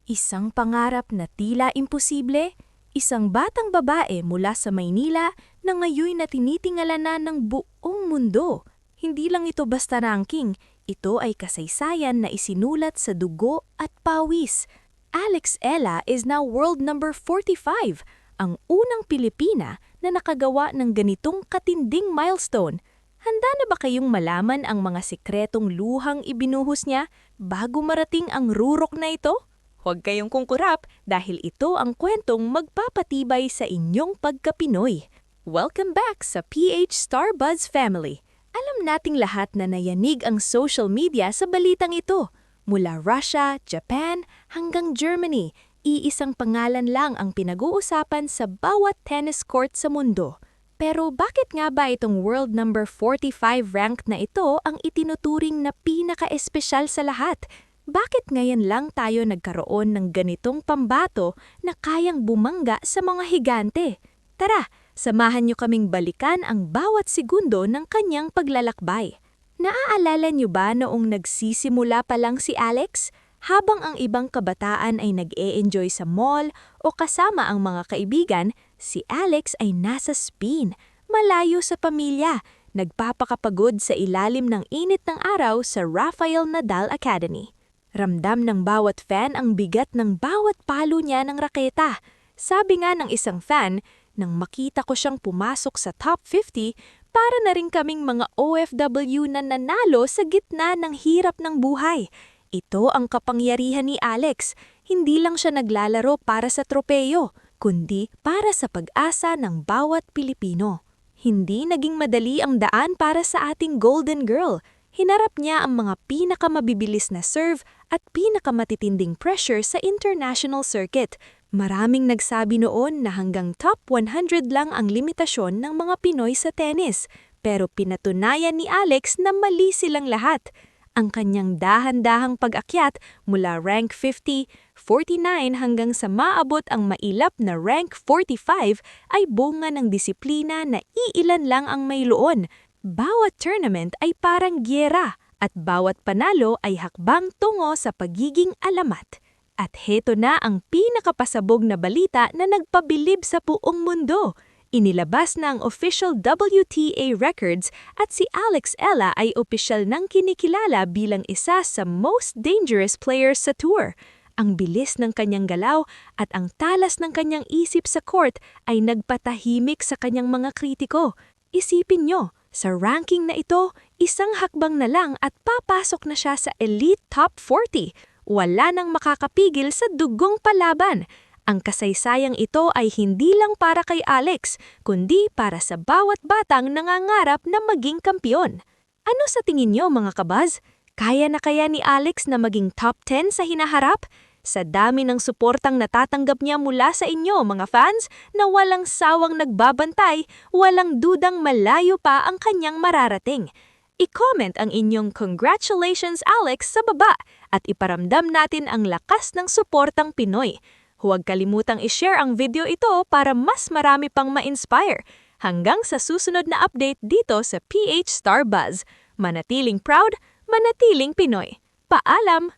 Isang pangarap na tila imposible, isang batang babae mula sa Maynila na ngayon na tinitingala na ng buong mundo. Hindi lang ito basta ranking, ito ay kasaysayan na isinulat sa dugo at pawis. Alex Ella is now world number 45, ang unang Pilipina na nakagawa ng ganitong katinding milestone. Handa na ba kayong malaman ang mga sikretong luhang ibinuhos niya bago marating ang rurok na ito? Huwag kayong kungkurap dahil ito ang kwentong magpapatibay sa inyong pagka-Pinoy. Welcome back sa PH Starbuzz family. Alam nating lahat na nayanig ang social media sa balitang ito. Mula Russia, Japan, hanggang Germany, iisang pangalan lang ang pinag-uusapan sa bawat tennis court sa mundo. Pero bakit nga ba itong world number 45 ranked na ito ang itinuturing na pinaka-espesyal sa lahat? Bakit ngayon lang tayo nagkaroon ng ganitong pambato na kayang bumangga sa mga higante? Tara, samahan niyo kaming balikan ang bawat segundo ng kanyang paglalakbay. Naaalala niyo ba noong nagsisimula pa lang si Alex? Habang ang ibang kabataan ay nag-e-enjoy sa mall o kasama ang mga kaibigan, si Alex ay nasa Spain, malayo sa pamilya, nagpapakapagod sa ilalim ng init ng araw sa Rafael Nadal Academy. Ramdam ng bawat fan ang bigat ng bawat palo niya ng raketa. Sabi nga ng isang fan, nang makita ko siyang pumasok sa top 50, para na rin kaming mga OFW na nanalo sa gitna ng hirap ng buhay. Ito ang kapangyarihan ni Alex. Hindi lang siya naglalaro para sa tropeyo, kundi para sa pag-asa ng bawat Pilipino. Hindi naging madali ang daan para sa ating Golden Girl. Hinarap niya ang mga pinakamabibilis na serve at pinakamatitinding pressure sa international circuit. Maraming nagsabi noon na hanggang top 100 lang ang limitasyon ng mga Pinoy sa tennis. Pero pinatunayan ni Alex na mali silang lahat. Ang kanyang dahan-dahang pag-akyat mula rank 50, 49 hanggang sa maabot ang mailap na rank 45 ay bunga ng disiplina na iilan lang ang mayroon. Bawat tournament ay parang gyera at bawat panalo ay hakbang tungo sa pagiging alamat. At heto na ang pinakapasabog na balita na nagpabilib sa buong mundo. Inilabas na ang official WTA records at si Alex Ella ay opisyal nang kinikilala bilang isa sa most dangerous players sa tour. Ang bilis ng kanyang galaw at ang talas ng kanyang isip sa court ay nagpatahimik sa kanyang mga kritiko. Isipin nyo, sa ranking na ito, isang hakbang na lang at papasok na siya sa elite top 40. Wala nang makakapigil sa dugong palaban. Ang kasaysayang ito ay hindi lang para kay Alex, kundi para sa bawat batang nangangarap na maging kampiyon. Ano sa tingin niyo mga kabaz? Kaya na kaya ni Alex na maging top 10 sa hinaharap? Sa dami ng suportang natatanggap niya mula sa inyo mga fans na walang sawang nagbabantay, walang dudang malayo pa ang kanyang mararating. I-comment ang inyong congratulations Alex sa baba at iparamdam natin ang lakas ng suportang Pinoy. Huwag kalimutang i-share ang video ito para mas marami pang ma-inspire. Hanggang sa susunod na update dito sa PH Starbuzz. Manatiling proud, manatiling Pinoy. Paalam!